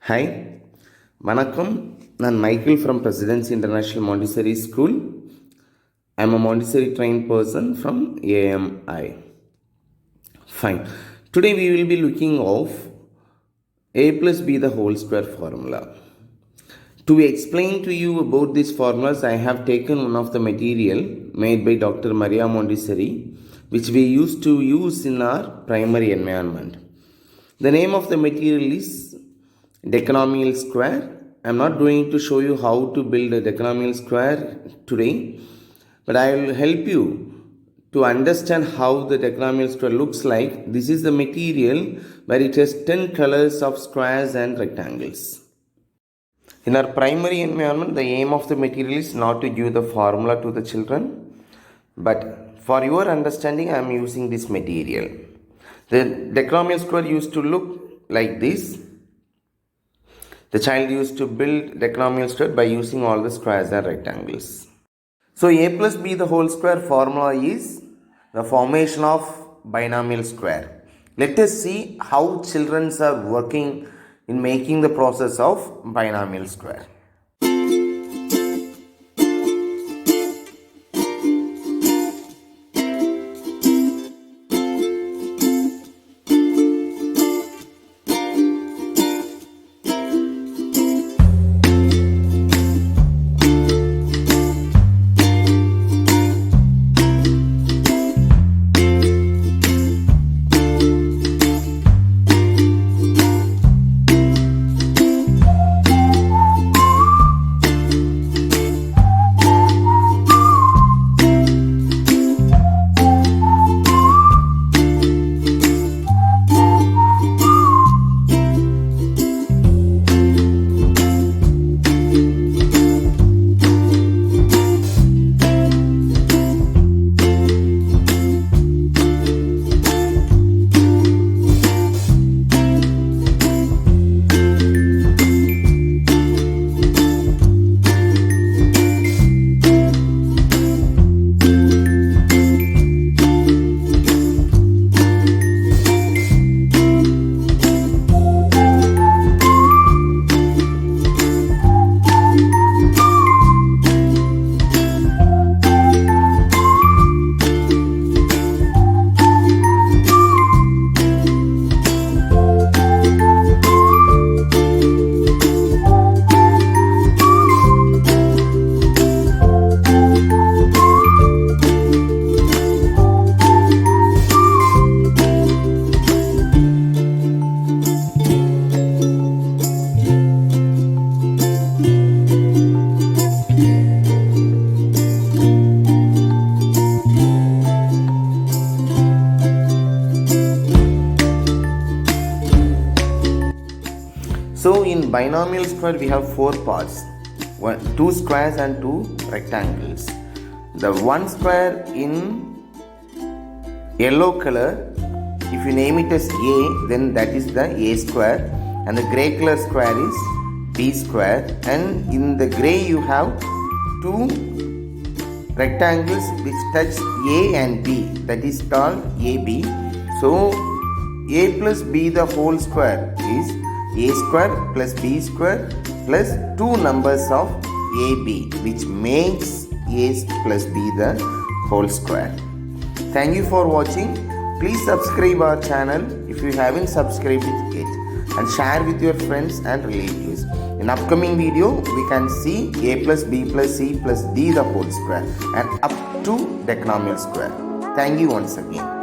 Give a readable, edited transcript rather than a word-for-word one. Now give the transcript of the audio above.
Hi, வணக்கம். நான் Michael from President's International Montessori School. I'm a Montessori trained person from AMI. Fine. Today we will be looking of a plus b the whole square formula. To explain to you about these formulas, I have taken one of the material made by Dr.Maria Montessori, which we used to use in our primary environment. The name of the material is decnomial square. I am not going to show you how to build a decnomial square today, but I will help you to understand how the decnomial square looks like. This is the material where it has 10 colors of squares and rectangles. In our primary environment, the aim of the material is not to give the formula to the children, but for your understanding, I am using this material. The decnomial square used to look like this. The child used to build decnomial square by using all the squares and rectangles. So a plus b the whole square formula is the formation of binomial square. Let us see how children are working in making the process of binomial square. So in binomial square we have 4 parts, 2 squares and 2 rectangles. The one square in yellow color, if you name it as A, then that is the A square, and the grey color square is B square, and in the grey you have 2 rectangles which touch A and B, that is called AB. So A plus B the whole square is A square plus B square plus 2 numbers of AB, which makes A plus B the whole square. Thank you for watching. Please subscribe our channel if you haven't subscribed it yet, and share with your friends and relatives. In upcoming video, we can see A plus B plus C plus D the whole square and up to decnomial square. Thank you once again.